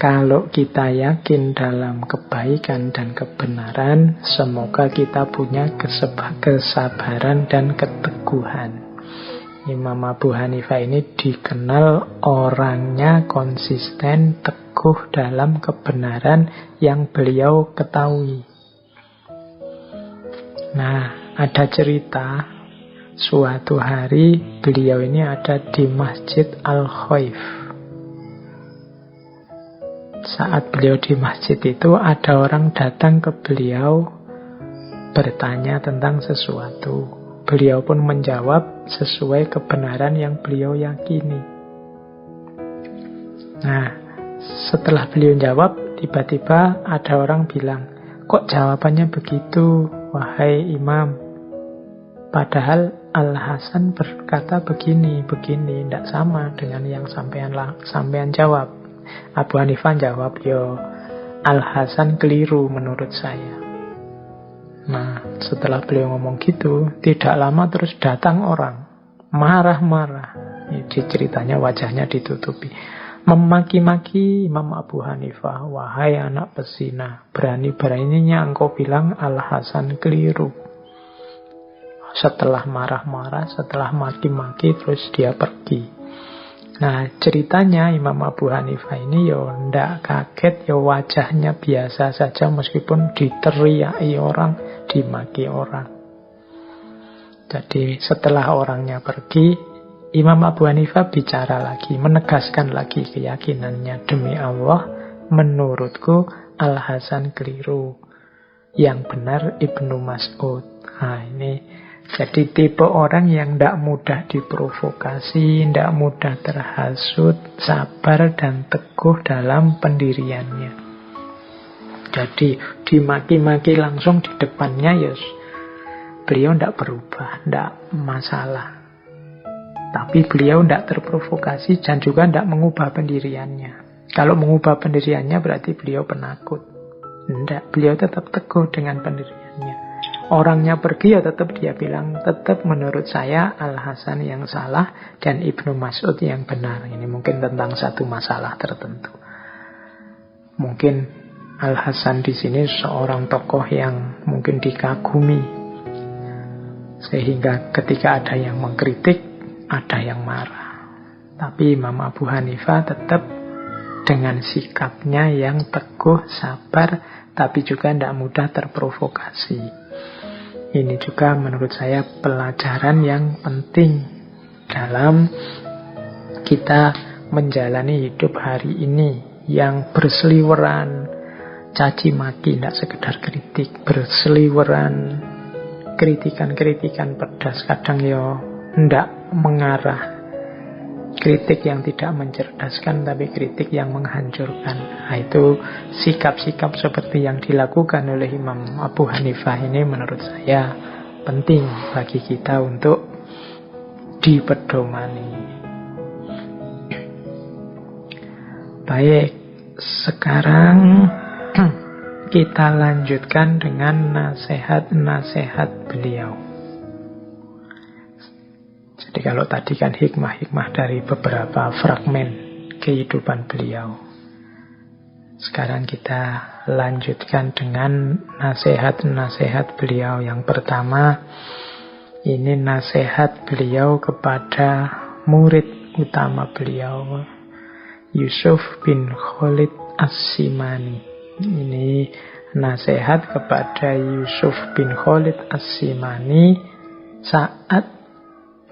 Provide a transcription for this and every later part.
Kalau kita yakin dalam kebaikan dan kebenaran, semoga kita punya kesabaran dan keteguhan. Imam Abu Hanifah ini dikenal orangnya konsisten, teguh dalam kebenaran yang beliau ketahui. Nah, ada cerita suatu hari beliau ini ada di Masjid Al-Khaif. Saat beliau di masjid itu, ada orang datang ke beliau bertanya tentang sesuatu. Beliau pun menjawab sesuai kebenaran yang beliau yakini. Nah, setelah beliau jawab, tiba-tiba ada orang bilang, kok jawabannya begitu, wahai imam? Padahal Al-Hasan berkata begini, tidak sama dengan yang sampean jawab. Abu Hanifah jawab, yo Al-Hasan keliru menurut saya. Nah, setelah beliau ngomong gitu, tidak lama terus datang orang marah-marah. Ini ceritanya wajahnya ditutupi, memaki-maki Imam Abu Hanifah. Wahai anak pesina, berani-beraninya engkau bilang Al-Hasan keliru. Setelah marah-marah, setelah maki-maki, terus dia pergi. Nah, ceritanya Imam Abu Hanifah ini ndak kaget, wajahnya biasa saja meskipun diteriaki orang, dimaki orang. Jadi setelah orangnya pergi, Imam Abu Hanifah bicara lagi, menegaskan lagi keyakinannya. Demi Allah, menurutku Al-Hasan keliru. Yang benar Ibnu Mas'ud. Nah, ini jadi tipe orang yang tidak mudah diprovokasi, tidak mudah terhasut, sabar dan teguh dalam pendiriannya. Jadi dimaki-maki langsung di depannya, beliau tidak berubah, tidak masalah. Tapi beliau tidak terprovokasi dan juga tidak mengubah pendiriannya. Kalau mengubah pendiriannya berarti beliau penakut. Tidak, beliau tetap teguh dengan pendiriannya. Orangnya pergi, tetap dia bilang, tetap menurut saya Al-Hasan yang salah dan Ibnu Mas'ud yang benar. Ini mungkin tentang satu masalah tertentu. Mungkin Al-Hasan di sini seorang tokoh yang mungkin dikagumi, sehingga ketika ada yang mengkritik, ada yang marah. Tapi Imam Abu Hanifah tetap dengan sikapnya yang teguh, sabar, tapi juga tidak mudah terprovokasi. Ini juga menurut saya pelajaran yang penting dalam kita menjalani hidup hari ini, yang berseliweran caci maki, tidak sekedar kritik, berseliweran kritikan-kritikan pedas, kadang tidak mengarah, kritik yang tidak mencerdaskan, tapi kritik yang menghancurkan. Nah, itu sikap-sikap seperti yang dilakukan oleh Imam Abu Hanifah ini menurut saya penting bagi kita untuk dipedomani. Baik, sekarang kita lanjutkan dengan nasihat-nasihat beliau. Jadi kalau tadi kan hikmah-hikmah dari beberapa fragmen kehidupan beliau. Sekarang kita lanjutkan dengan nasihat-nasihat beliau. Yang pertama, ini nasihat beliau kepada murid utama beliau, Yusuf bin Khalid As-Simani. Ini nasihat kepada Yusuf bin Khalid As-Simani saat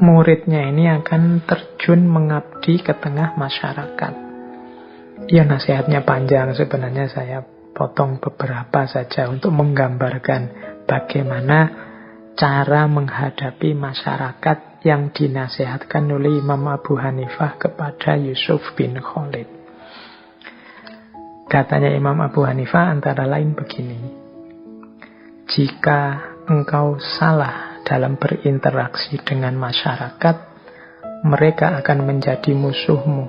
muridnya ini akan terjun mengabdi ke tengah masyarakat. Ya, nasihatnya panjang, sebenarnya saya potong beberapa saja untuk menggambarkan bagaimana cara menghadapi masyarakat yang dinasihatkan oleh Imam Abu Hanifah kepada Yusuf bin Khalid. Katanya Imam Abu Hanifah antara lain begini: jika engkau salah dalam berinteraksi dengan masyarakat, mereka akan menjadi musuhmu,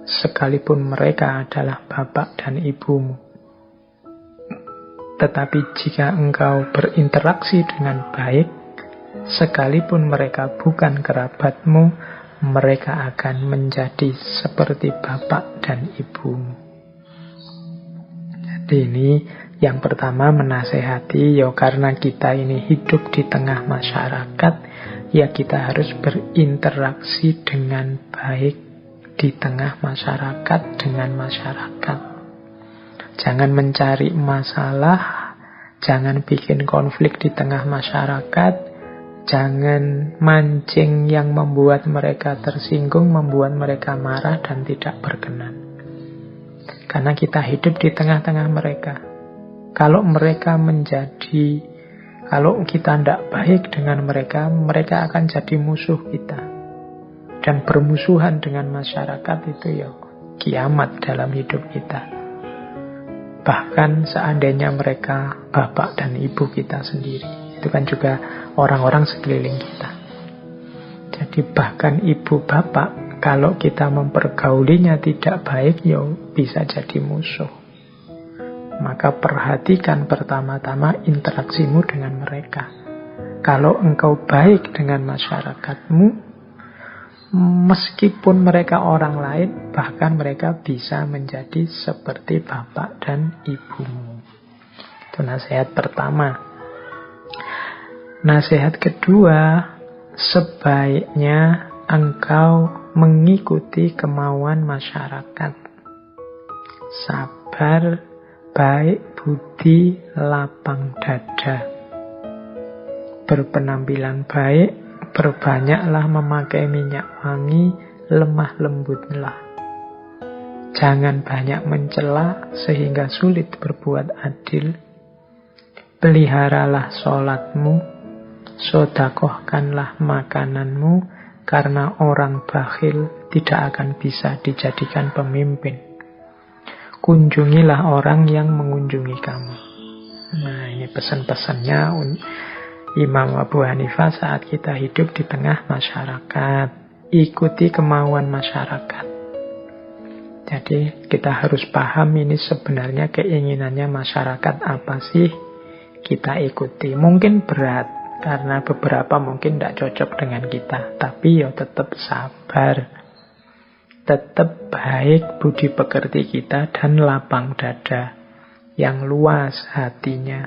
sekalipun mereka adalah bapak dan ibumu. Tetapi jika engkau berinteraksi dengan baik, sekalipun mereka bukan kerabatmu, mereka akan menjadi seperti bapak dan ibumu. Ini yang pertama menasehati, ya karena kita ini hidup di tengah masyarakat, ya kita harus berinteraksi dengan baik di tengah masyarakat, dengan masyarakat. Jangan mencari masalah, jangan bikin konflik di tengah masyarakat, jangan mancing yang membuat mereka tersinggung, membuat mereka marah dan tidak berkenan. Karena kita hidup di tengah-tengah mereka. Kalau kita tidak baik dengan mereka, mereka akan jadi musuh kita. Dan bermusuhan dengan masyarakat itu ya kiamat dalam hidup kita. Bahkan seandainya mereka bapak dan ibu kita sendiri. Itu kan juga orang-orang sekeliling kita. Jadi bahkan ibu bapak, kalau kita mempergaulinya tidak baik, ya bisa jadi musuh. Maka perhatikan pertama-tama interaksimu dengan mereka. Kalau engkau baik dengan masyarakatmu, meskipun mereka orang lain, bahkan mereka bisa menjadi seperti bapak dan ibumu. Itu nasihat pertama. Nasihat kedua, sebaiknya engkau mengikuti kemauan masyarakat. Sabar, baik budi, lapang dada. Berpenampilan baik, berbanyaklah memakai minyak wangi, lemah lembutlah. Jangan banyak mencela sehingga sulit berbuat adil. Peliharalah sholatmu, sedekahkanlah makananmu, karena orang bakhil tidak akan bisa dijadikan pemimpin. Kunjungilah orang yang mengunjungi kamu. Nah, ini pesan-pesannya Imam Abu Hanifah saat kita hidup di tengah masyarakat. Ikuti kemauan masyarakat. Jadi kita harus paham ini sebenarnya keinginannya masyarakat apa sih, kita ikuti. Mungkin berat, karena beberapa mungkin tidak cocok dengan kita. Tapi ya tetap sabar. Tetap baik budi pekerti kita dan lapang dada. Yang luas hatinya.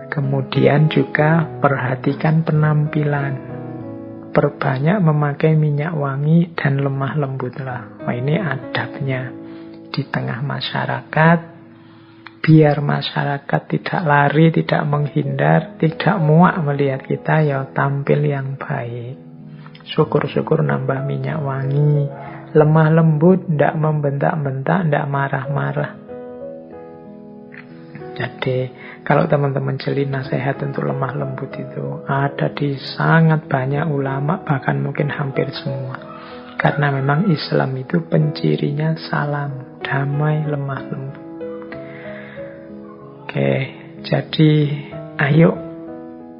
Kemudian juga perhatikan penampilan. Perbanyak memakai minyak wangi dan lemah lembutlah. Wah, ini adabnya di tengah masyarakat. Biar masyarakat tidak lari, tidak menghindar, tidak muak melihat kita, ya tampil yang baik. Syukur-syukur nambah minyak wangi. Lemah lembut, tidak membentak-bentak, tidak marah-marah. Jadi kalau teman-teman jeli nasihat untuk lemah lembut itu ada di sangat banyak ulama, bahkan mungkin hampir semua. Karena memang Islam itu pencirinya salam, damai, lemah lembut. Oke, jadi ayo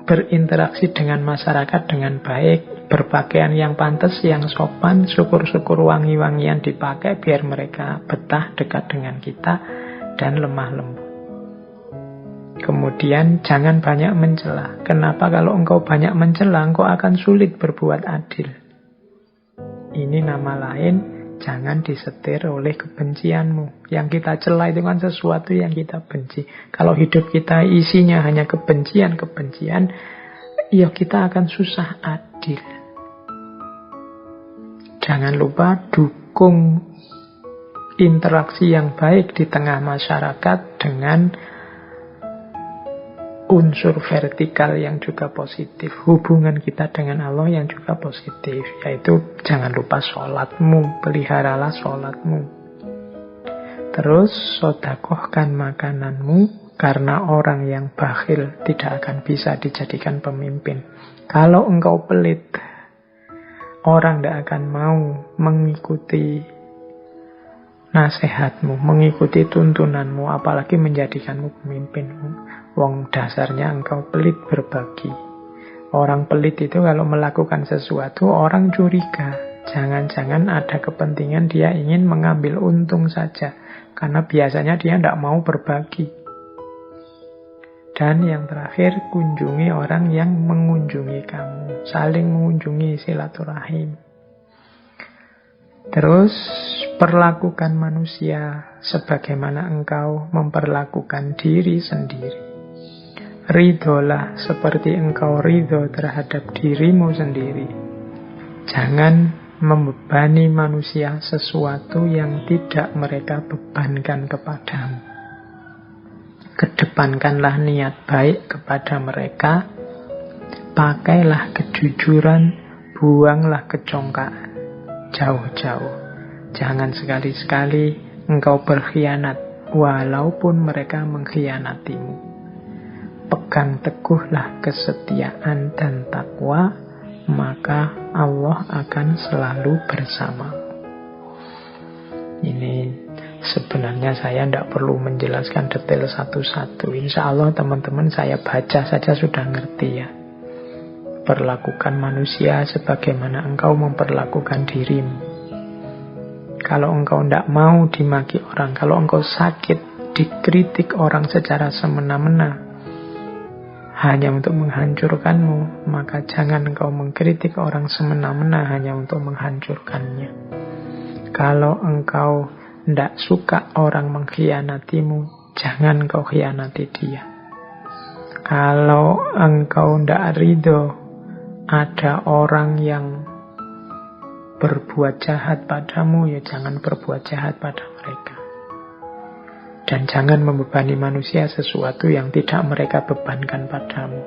berinteraksi dengan masyarakat dengan baik, berpakaian yang pantas, yang sopan, syukur-syukur wangi-wangian dipakai biar mereka betah dekat dengan kita dan lemah lembut. Kemudian jangan banyak mencela. Kenapa? Kalau engkau banyak mencela, engkau akan sulit berbuat adil. Ini nama lain, jangan disetir oleh kebencianmu. Yang kita cela itu kan sesuatu yang kita benci. Kalau hidup kita isinya hanya kebencian-kebencian, ya kita akan susah adil. Jangan lupa dukung interaksi yang baik di tengah masyarakat dengan unsur vertikal yang juga positif. Hubungan kita dengan Allah yang juga positif. Yaitu jangan lupa sholatmu. Peliharalah sholatmu. Terus sedekahkan makananmu. Karena orang yang bakhil tidak akan bisa dijadikan pemimpin. Kalau engkau pelit, orang tidak akan mau mengikuti nasihatmu, mengikuti tuntunanmu, apalagi menjadikanmu pemimpinmu. Wong dasarnya engkau pelit berbagi. Orang pelit itu kalau melakukan sesuatu, orang curiga. Jangan-jangan ada kepentingan dia ingin mengambil untung saja. Karena biasanya dia tidak mau berbagi. Dan yang terakhir, kunjungi orang yang mengunjungi kamu. Saling mengunjungi, silaturahim. Terus Perlakukan manusia sebagaimana engkau memperlakukan diri sendiri. Ridholah seperti engkau ridho terhadap dirimu sendiri. Jangan membebani manusia sesuatu yang tidak mereka bebankan kepadamu. Kedepankanlah niat baik kepada mereka. Pakailah kejujuran, buanglah kecongkaan. Jauh-jauh. Jangan sekali-sekali engkau berkhianat, walaupun mereka mengkhianatimu. Pegang teguhlah kesetiaan dan takwa, maka Allah akan selalu bersamamu. Ini sebenarnya saya tidak perlu menjelaskan detail satu-satu. Insya Allah teman-teman saya baca saja sudah ngerti ya. Perlakukan manusia sebagaimana engkau memperlakukan dirimu. Kalau engkau tidak mau dimaki orang, kalau engkau sakit, dikritik orang secara semena-mena, hanya untuk menghancurkanmu, maka jangan engkau mengkritik orang semena-mena hanya untuk menghancurkannya. Kalau engkau tidak suka orang mengkhianatimu, jangan engkau khianati dia. Kalau engkau tidak ridho ada orang yang berbuat jahat padamu, ya jangan berbuat jahat pada mereka. Dan jangan membebani manusia sesuatu yang tidak mereka bebankan padamu.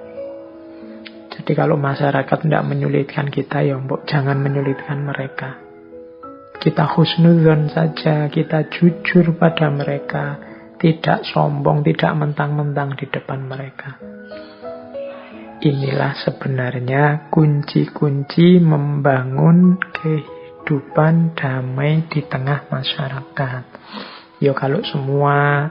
Jadi kalau masyarakat tidak menyulitkan kita, ya mbok jangan menyulitkan mereka. Kita husnudzon saja, kita jujur pada mereka, tidak sombong, tidak mentang-mentang di depan mereka. Inilah sebenarnya kunci-kunci membangun kehidupan damai di tengah masyarakat. Ya kalau semua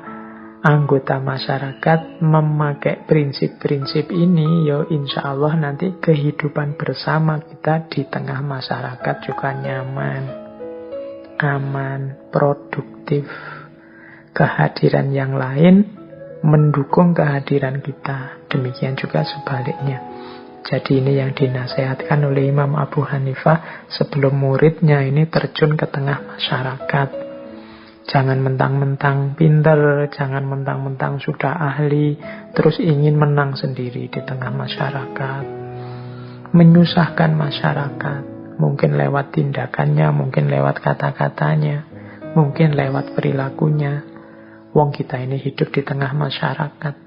anggota masyarakat memakai prinsip-prinsip ini, ya insya Allah nanti kehidupan bersama kita di tengah masyarakat juga nyaman, aman, produktif. Kehadiran yang lain mendukung kehadiran kita. Demikian juga sebaliknya. Jadi ini yang dinasehatkan oleh Imam Abu Hanifah sebelum muridnya ini terjun ke tengah masyarakat. Jangan mentang-mentang pintar, jangan mentang-mentang sudah ahli, terus ingin menang sendiri di tengah masyarakat. Menyusahkan masyarakat, mungkin lewat tindakannya, mungkin lewat kata-katanya, mungkin lewat perilakunya. Wong kita ini hidup di tengah masyarakat.